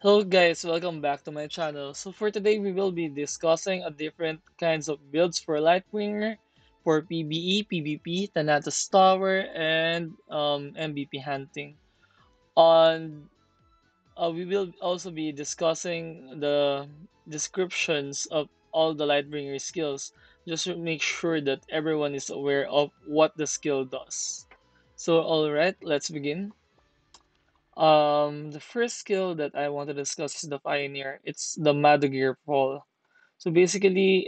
Hello guys, welcome back to my channel. So for today we will be discussing a different kinds of builds for Lightbringer, for PvE, PvP, Thanatos Tower, and MVP hunting. On We will also be discussing the descriptions of all the Lightbringer skills, just to make sure that everyone is aware of what the skill does. So alright, let's begin. The first skill that I want to discuss is the Pioneer. It's the Madugir Fall. So basically,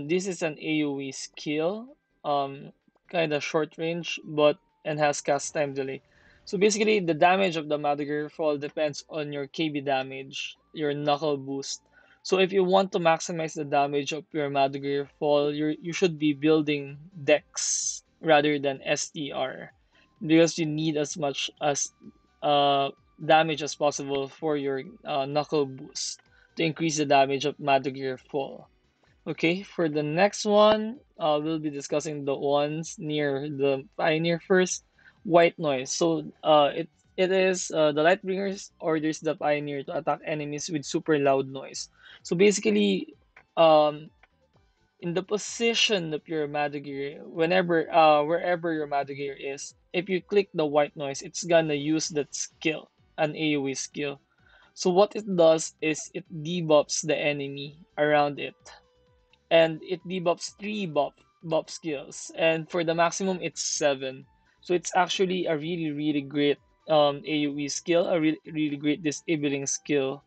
this is an AoE skill, kind of short range, but and has cast time delay. So basically, the damage of the Madugir Fall depends on your KB damage, your knuckle boost. So if you want to maximize the damage of your Madugir Fall, you should be building Dex rather than STR, because you need as much as uh damage as possible for your knuckle boost to increase the damage of Madugir Fall. Okay, for the next one, we'll be discussing the ones near the Pioneer first. White noise. So it is the Lightbringers orders the Pioneer to attack enemies with super loud noise. So basically, um, in the position of your Madugir, wherever your Madugir is, if you click the white noise, it's gonna use that skill, an AoE skill. So what it does is it debuffs the enemy around it, and it debuffs three buff skills, and for the maximum it's seven. So it's actually a really great AoE skill, a really great disabling skill.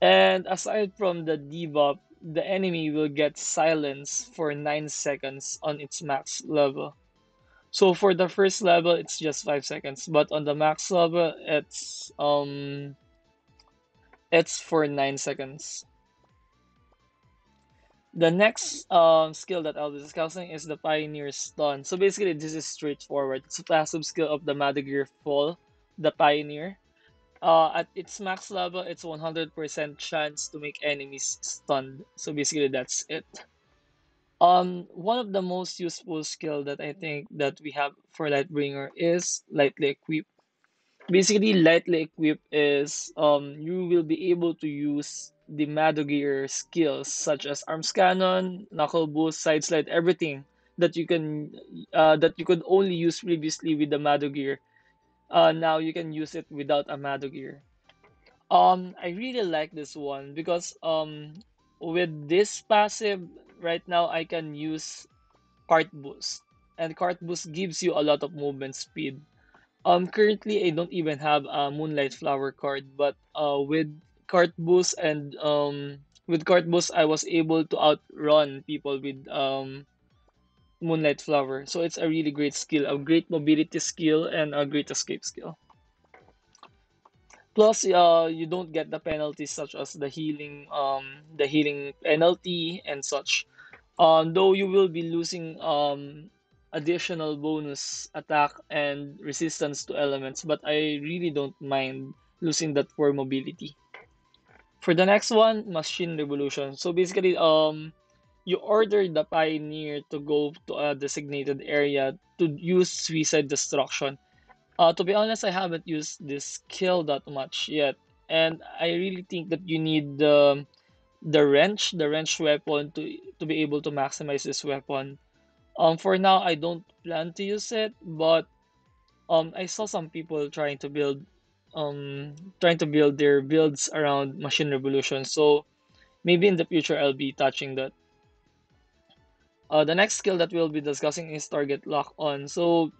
And aside from the debuff, the enemy will get silence for 9 seconds on its max level. So for the first level it's just 5 seconds, but on the max level it's for 9 seconds. The next skill that I'll be discussing is the Pioneer Stun. So basically, this is straightforward. It's a passive skill of the Madagir Fall, the Pioneer. At its max level, it's 100% chance to make enemies stunned. So basically, that's it. One of the most useful skill that I think that we have for Lightbringer is Lightly Equip. Basically, lightly equipped is you will be able to use the Madogear skills such as arms cannon, knuckle boost, side slide, everything that you could only use previously with the Madogear. Now you can use it without a Madogear. I really like this one because with this passive right now I can use cart boost, and cart boost gives you a lot of movement speed. Currently I don't even have a Moonlight Flower card, but with Cart Boost I was able to outrun people with Moonlight Flower. So it's a really great skill, a great mobility skill and a great escape skill. Plus, you don't get the penalties such as the healing penalty and such. Though you will be losing additional bonus attack and resistance to elements, but I really don't mind losing that for mobility. For the next one, Machine Revolution. So basically, you order the Pioneer to go to a designated area to use Suicide Destruction. To be honest, I haven't used this skill that much yet, and I really think that you need the wrench weapon to be able to maximize this weapon. For now, I don't plan to use it, but I saw some people trying to build their builds around Machine Revolution. So maybe in the future I'll be touching that. The next skill that we'll be discussing is Target Lock On. So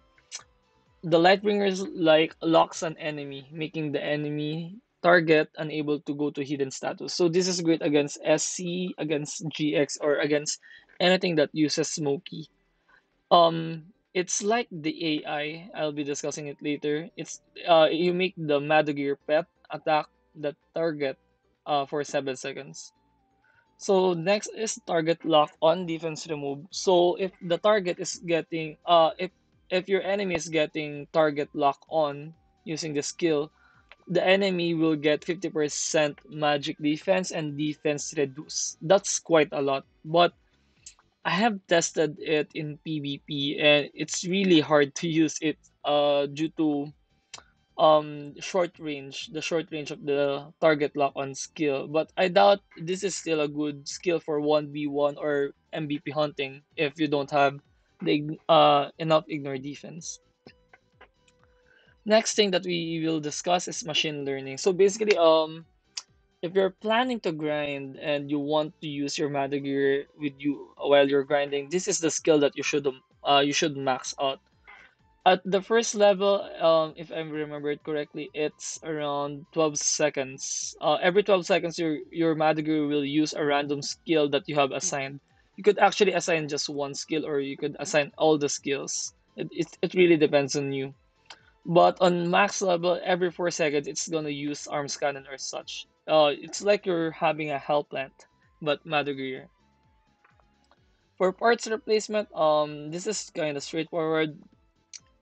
the Lightbringers like locks an enemy, making the enemy target unable to go to hidden status. So this is great against SC, against GX, or against anything that uses Smoky. It's like the AI. I'll be discussing it later. It's you make the Madagir pet attack the target for 7 seconds. So next is target lock on defense remove. So if the target is getting if your enemy is getting target lock on using the skill, the enemy will get 50% magic defense and defense reduce. That's quite a lot. But I have tested it in PvP and it's really hard to use it due to the short range of the target lock on skill. But I doubt this is still a good skill for 1v1 or MVP hunting if you don't have the enough ignore defense. Next thing that we will discuss is machine learning. So basically, if you're planning to grind and you want to use your Mada gear with you while you're grinding, this is the skill that you should max out. At the first level, if I remember it correctly, it's around 12 seconds. Every 12 seconds, your Mada gear will use a random skill that you have assigned. You could actually assign just one skill, or you could assign all the skills. It really depends on you. But on max level, every 4 seconds, it's gonna use arms cannon or such. It's like you're having a hell plant, but Madagir. For parts replacement, this is kind of straightforward.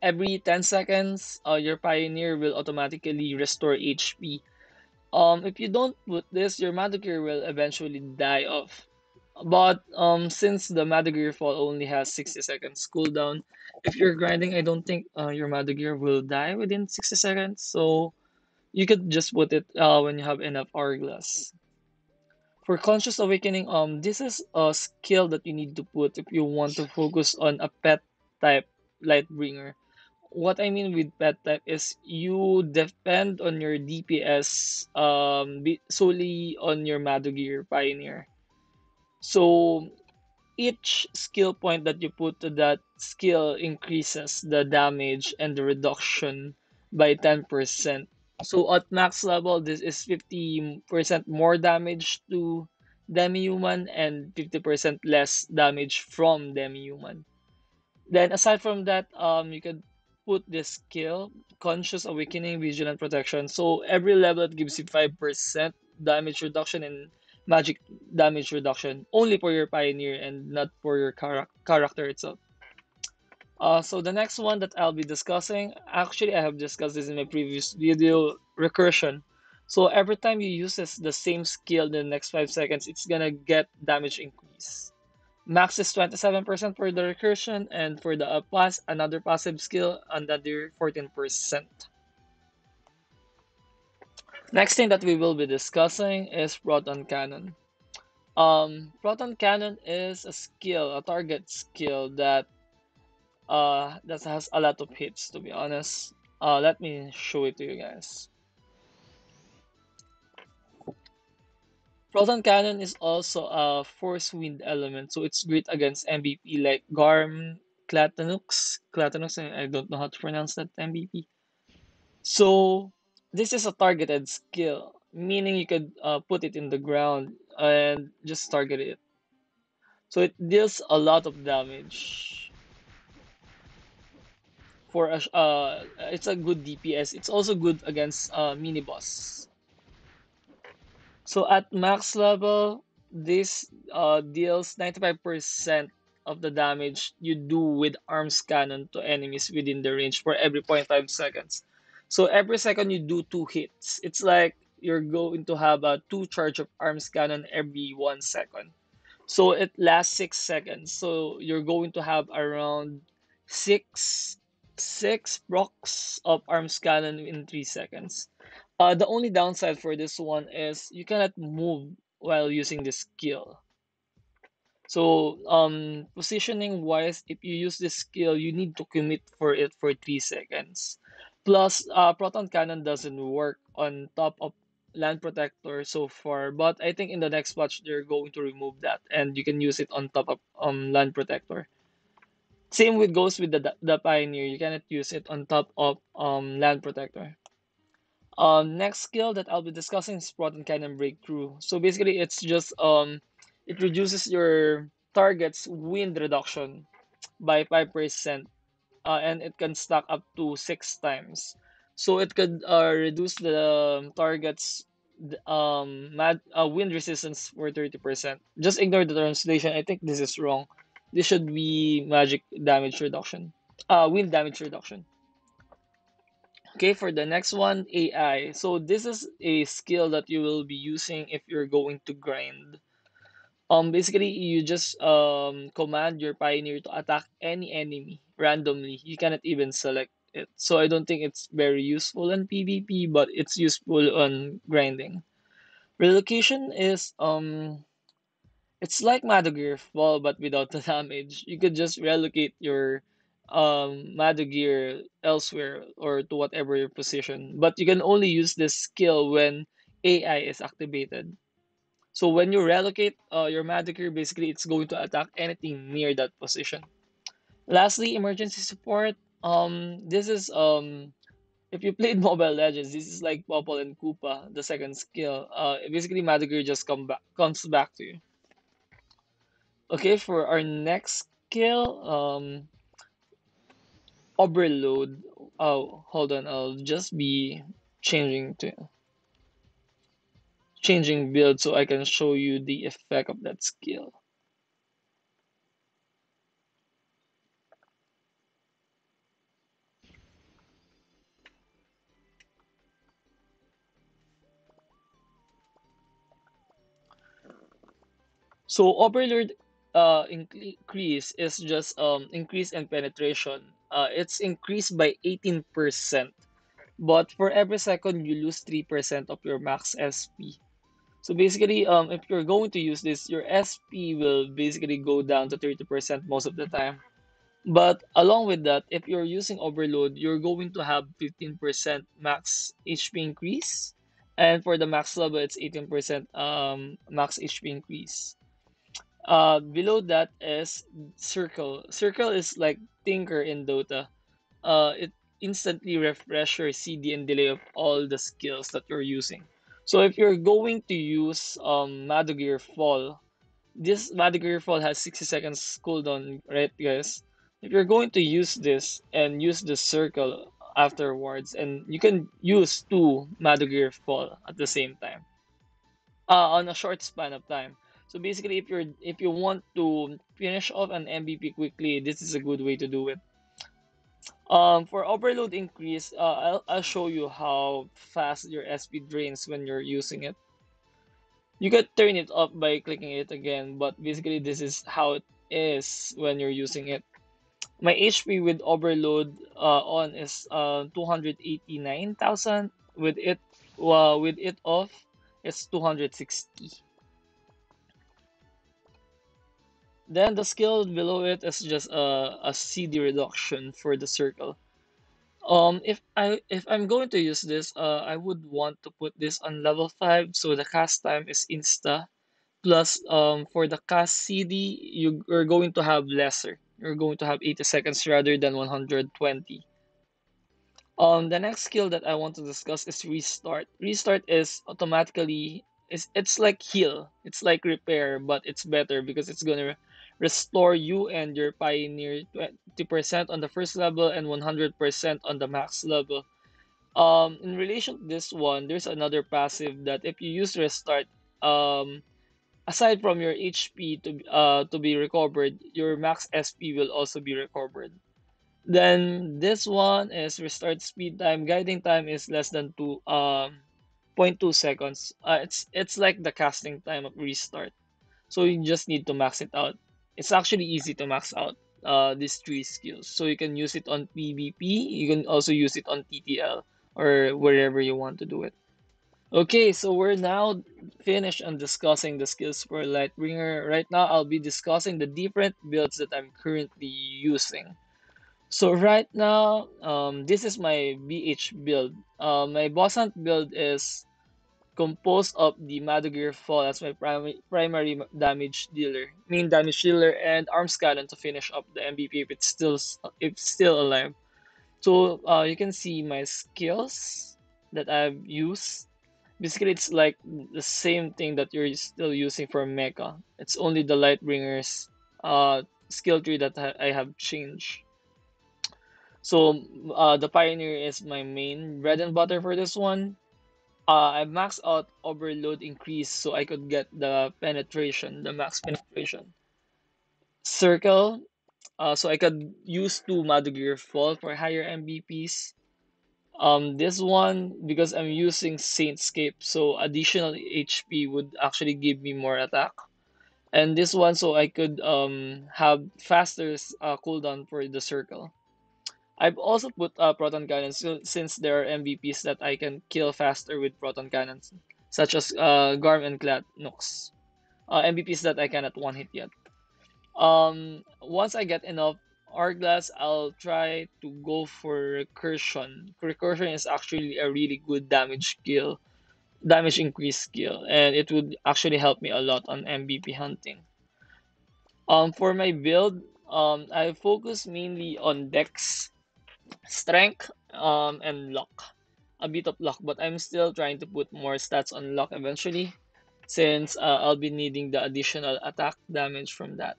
Every 10 seconds, your Pioneer will automatically restore HP. If you don't put this, your Madagir will eventually die off. But since the Madagir fall only has 60 seconds cooldown, if you're grinding, I don't think your Madagir will die within 60 seconds. So you could just put it when you have enough hourglass. For conscious awakening, this is a skill that you need to put if you want to focus on a pet type Lightbringer. What I mean with pet type is you depend on your DPS solely on your Madugir Pioneer. So each skill point that you put to that skill increases the damage and the reduction by 10%. So at max level, this is 50% more damage to demi-human and 50% less damage from demi-human. Then aside from that, you could put this skill, Conscious Awakening, Vigilant Protection. So every level it gives you 5% damage reduction and magic damage reduction only for your Pioneer and not for your character itself. So the next one that I'll be discussing, actually I have discussed this in my previous video, Recursion. So every time you use the same skill in the next 5 seconds, it's gonna get damage increase. Max is 27% for the recursion, and for the another passive skill, another 14%. Next thing that we will be discussing is Proton Cannon. Proton Cannon is a skill, a target skill that has a lot of hits. To be honest, let me show it to you guys. Proton Cannon is also a force wind element, so it's great against MVP like Garm, Clatanux. I don't know how to pronounce that MVP. So this is a targeted skill, meaning you could put it in the ground and just target it. So it deals a lot of damage for a it's a good DPS. It's also good against mini boss. So at max level, this deals 95% of the damage you do with arms cannon to enemies within the range for every 0.5 seconds. So every second you do 2 hits. It's like you're going to have a 2 charge of arms cannon every 1 second. So it lasts 6 seconds. So you're going to have around six six procs of arms cannon in 3 seconds. The only downside for this one is you cannot move while using this skill. So, positioning wise, if you use this skill, you need to commit for it for 3 seconds. Plus, proton cannon doesn't work on top of land protector so far, but I think in the next patch they're going to remove that, and you can use it on top of land protector. Same with goes with the pioneer. You cannot use it on top of land protector. Next skill that I'll be discussing is Sprott and Cannon Breakthrough. So basically, it's just it reduces your target's wind reduction by 5%, and it can stack up to 6 times. So it could reduce the target's wind resistance for 30%. Just ignore the translation. I think this is wrong. This should be magic damage reduction. Wind damage reduction. Okay, for the next one, AI. So this is a skill that you will be using if you're going to grind. Basically, you just command your pioneer to attack any enemy randomly. You cannot even select. it. So I don't think it's very useful in PvP, but it's useful on grinding. Relocation is it's like Madogir Fall but without the damage. You could just relocate your Madogir elsewhere or to whatever your position. But you can only use this skill when AI is activated. So when you relocate your Madogir, basically it's going to attack anything near that position. Lastly, emergency support. This is if you played Mobile Legends, this is like Popol and Koopa, the second skill. Basically Madogir just comes back to you. Okay, for our next skill, overload. Oh, hold on. I'll just be changing to changing build so I can show you the effect of that skill. So overload increase is just increase in penetration. It's increased by 18%. But for every second you lose 3% of your max SP. So basically, if you're going to use this, your SP will basically go down to 30% most of the time. But along with that, if you're using overload, you're going to have 15% max HP increase. And for the max level, it's 18% max HP increase. Below that is Circle. Circle is like Tinker in Dota. It instantly refresh your CD and delay of all the skills that you're using. So if you're going to use Madogir Fall, this Madogir Fall has 60 seconds cooldown, right guys? If you're going to use this and use the circle afterwards, and you can use two Madogir Fall at the same time, on a short span of time. So basically, if you want to finish off an MVP quickly, this is a good way to do it. For overload increase, I'll show you how fast your SP drains when you're using it. You could turn it off by clicking it again, but basically this is how it is when you're using it. My HP with overload on is 289,000. With it off, it's 260. Then the skill below it is just a CD reduction for the circle. If I'm going to use this, I would want to put this on level 5 so the cast time is insta. Plus, for the cast CD, you're going to have lesser. You're going to have 80 seconds rather than 120. The next skill that I want to discuss is restart. Restart is automatically it's like heal. It's like repair, but it's better because it's gonna restore you and your pioneer 20% on the first level and 100% on the max level. In relation to this one, there's another passive that if you use restart, aside from your HP to be recovered, your max SP will also be recovered. Then this one is restart speed time. Guiding time is less than two point 0.2 seconds. It's like the casting time of restart. So you just need to max it out. It's actually easy to max out these three skills. So you can use it on PvP. You can also use it on TTL or wherever you want to do it. Okay, so we're now finished on discussing the skills for Lightbringer. Right now, I'll be discussing the different builds that I'm currently using. So right now, this is my BH build. My boss hunt build is composed of the Madogir Fall as my primary damage dealer, main damage dealer, and Arms Cannon to finish up the MVP if it's still alive. So you can see my skills that I've used. Basically, it's like the same thing that you're still using for Mecha. It's only the Lightbringer's skill tree that I have changed. So the Pioneer is my main bread and butter for this one. I maxed out overload increase so I could get the penetration, the max penetration. Circle, so I could use two Madugir Fall for higher MVPs. This one, because I'm using Saintscape, so additional HP would actually give me more attack. And this one, so I could have faster cooldown for the circle. I've also put proton cannons since there are MVPs that I can kill faster with proton cannons, such as Garm and Clat Nox. MVPs that I cannot one hit yet. Once I get enough hourglass, I'll try to go for recursion. Recursion is actually a really good damage increase skill, and it would actually help me a lot on MVP hunting. For my build, I focus mainly on dex, strength, and luck. A bit of luck, but I'm still trying to put more stats on luck eventually, since I'll be needing the additional attack damage from that.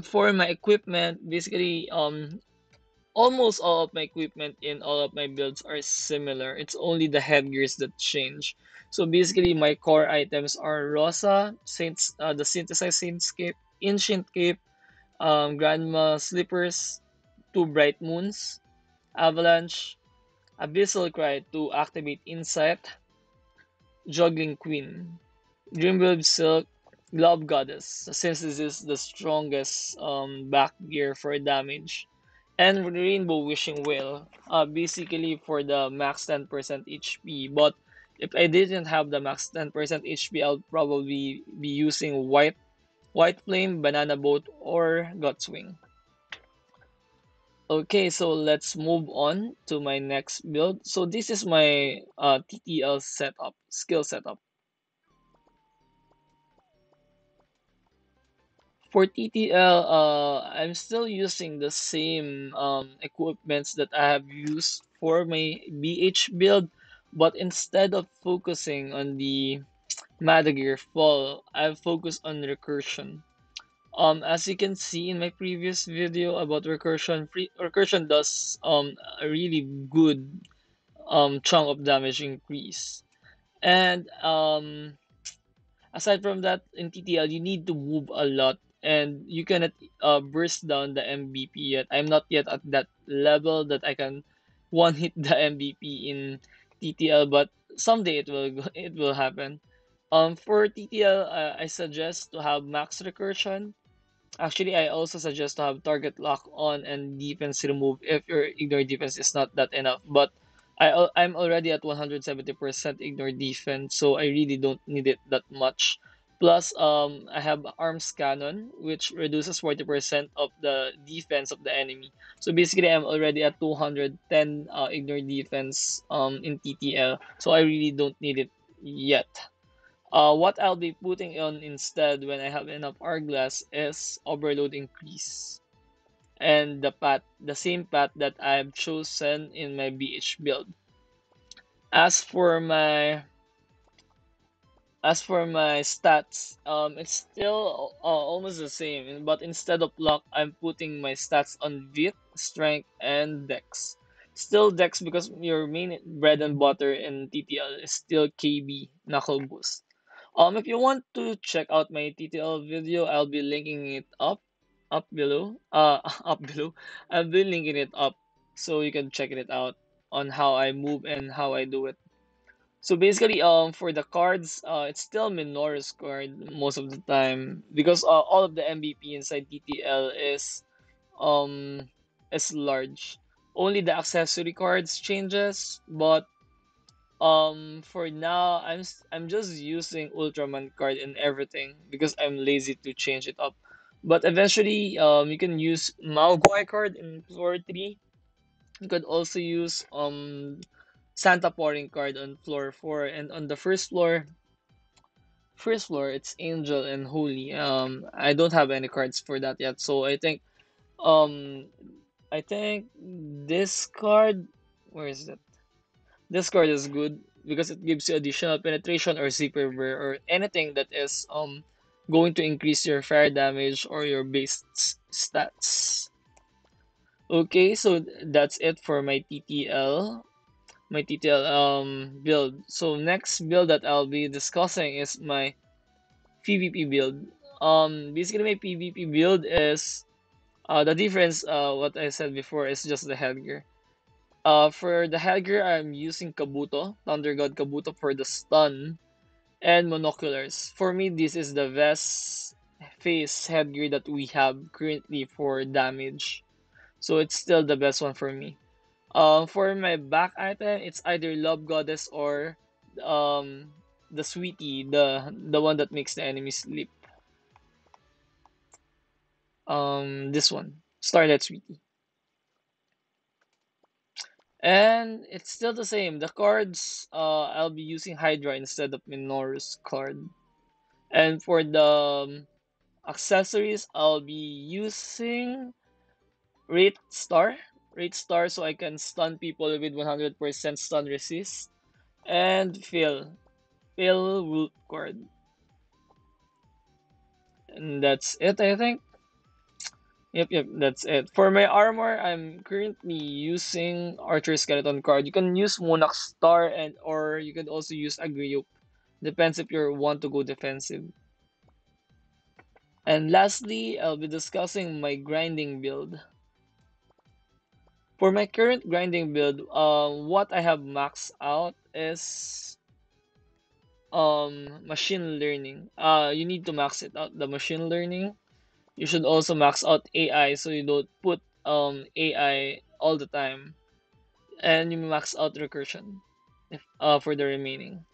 For my equipment, basically, almost all of my equipment in all of my builds are similar. It's only the headgears that change. So basically, my core items are Rosa, the Synthesized Saintscape, Ancient Cape, Grandma Slippers, two Bright Moons, Avalanche, Abyssal Cry to activate Insight, Juggling Queen, Dreamwave Silk, Glove Goddess, since this is the strongest back gear for damage, and Rainbow Wishing Whale, basically for the max 10% HP. But if I didn't have the max 10% HP, I'll probably be using White Flame, Banana Boat, or Gutswing. Okay, so let's move on to my next build. So this is my TTL setup, skill setup. For TTL, I'm still using the same equipments that I have used for my BH build, but instead of focusing on the Madagear Fall, I've focused on Recursion. As you can see in my previous video about Recursion, Recursion does a really good chunk of damage increase. And aside from that, in TTL, you need to move a lot and you cannot burst down the MVP yet. I'm not yet at that level that I can one hit the MVP in TTL, but someday it will happen. For TTL, I suggest to have max recursion. Actually, I also suggest to have target lock on and defense remove if your ignore defense is not that enough. But I'm already at 170% ignore defense, so I really don't need it that much. Plus, I have arms cannon, which reduces 40% of the defense of the enemy. So basically, I'm already at 210 ignore defense in TTL, so I really don't need it yet. What I'll be putting on instead when I have enough hourglass is overload increase and the same path that I've chosen in my BH build. As for my as for my stats, it's still almost the same, but instead of luck, I'm putting my stats on Vit, Strength, and Dex. Still Dex because your main bread and butter in TTL is still KB Knuckle Boost. If you want to check out my TTL video, I'll be linking it up below. Up below. I'll be linking it up so you can check it out on how I move and how I do it. So basically, for the cards, it's still Minoru's card most of the time because all of the MVP inside TTL is large. Only the accessory cards changes, but for now, I'm just using Ultraman card in everything because I'm lazy to change it up. But eventually, you can use Maoguai card in floor 3. You could also use Santa Pouring card on floor 4, and on the first floor it's Angel and Holy. I don't have any cards for that yet, so um I think this card, where is it? This card is good because it gives you additional penetration or zipper wear or anything that is going to increase your fire damage or your base stats. Okay, so that's it for my TTL build. So next build that I'll be discussing is my PvP build. Basically my PvP build is the difference what I said before is just the headgear. For the headgear, I'm using Kabuto, Thunder God Kabuto for the stun and monoculars. For me, this is the best face headgear that we have currently for damage. So it's still the best one for me. For my back item, it's either Love Goddess or um the Sweetie, the one that makes the enemy sleep. This one, Starlight Sweetie. And it's still the same. The cards, I'll be using Hydra instead of Minoru's card. And for the accessories, I'll be using Rate Star. Rate Star so I can stun people with 100% stun resist. And Phil Root card. And that's it, I think. Yep, that's it. For my armor, I'm currently using Archer Skeleton card. You can use Monarch Star and or you can also use Agriop. Depends if you want to go defensive. And lastly, I'll be discussing my grinding build. For my current grinding build, what I have maxed out is machine learning. You need to max it out the machine learning. You should also max out AI so you don't put AI all the time. And you max out recursion if, for the remaining.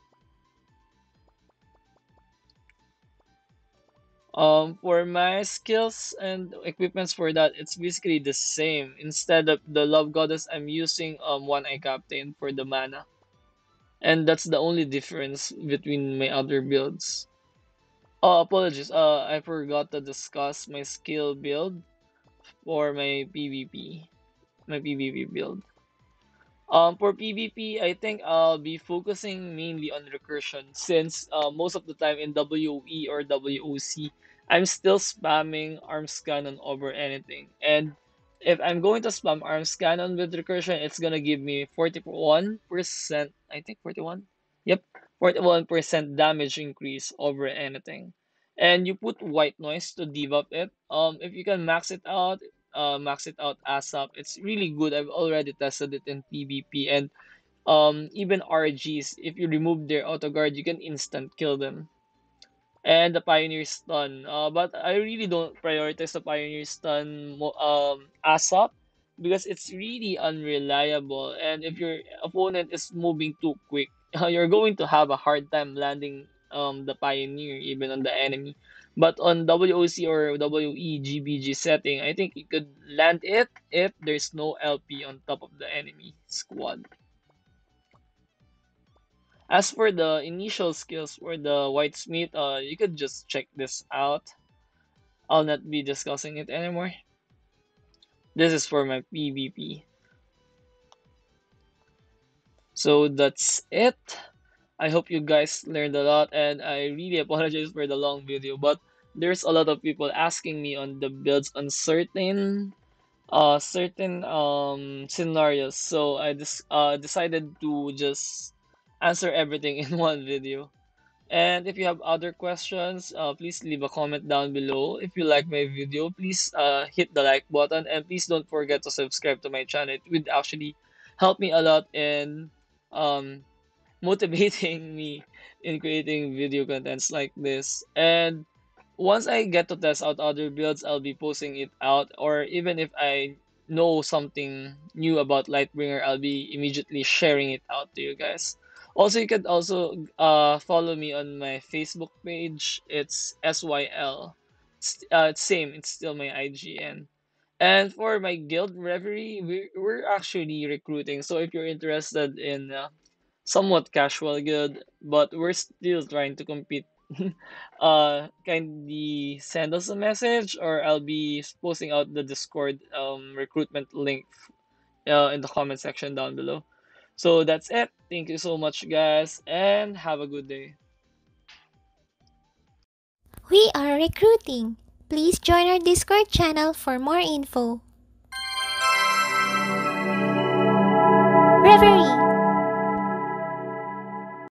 For my skills and equipments for that, it's basically the same. Instead of the Love Goddess, I'm using One Eye Captain for the mana. And that's the only difference between my other builds. Oh, apologies. I forgot to discuss my skill build for my PvP build. For PvP, I think I'll be focusing mainly on recursion since most of the time in WE or WOC, I'm still spamming arms cannon over anything. And if I'm going to spam arms cannon with recursion, it's gonna give me 41%, I think 41. Yep, 41% damage increase over anything. And you put white noise to debuff it. If you can max it out ASAP. It's really good. I've already tested it in PvP and even RGs. If you remove their auto guard, you can instant kill them. And the Pioneer Stun. But I really don't prioritize the Pioneer Stun ASAP because it's really unreliable. And if your opponent is moving too quick, you're going to have a hard time landing the Pioneer even on the enemy. But on WOC or WEGBG setting, I think you could land it if there's no LP on top of the enemy squad. As for the initial skills for the Whitesmith, you could just check this out. I'll not be discussing it anymore. This is for my PvP. So that's it. I hope you guys learned a lot and I really apologize for the long video, but there's a lot of people asking me on the builds on certain scenarios. So I decided to just answer everything in one video. And if you have other questions, please leave a comment down below. If you like my video, please hit the like button and please don't forget to subscribe to my channel. It would actually help me a lot in um, motivating me in creating video contents like this. And once I get to test out other builds, I'll be posting it out. Or even if I know something new about Lightbringer, I'll be immediately sharing it out to you guys. Also, you can also follow me on my Facebook page. It's SYL. It's same. It's still my IGN. And for my guild reverie, we're actually recruiting. So if you're interested in somewhat casual guild, but we're still trying to compete. Kindly send us a message, or I'll be posting out the Discord recruitment link in the comment section down below. So that's it. Thank you so much, guys, and have a good day. We are recruiting. Please join our Discord channel for more info. Reverie!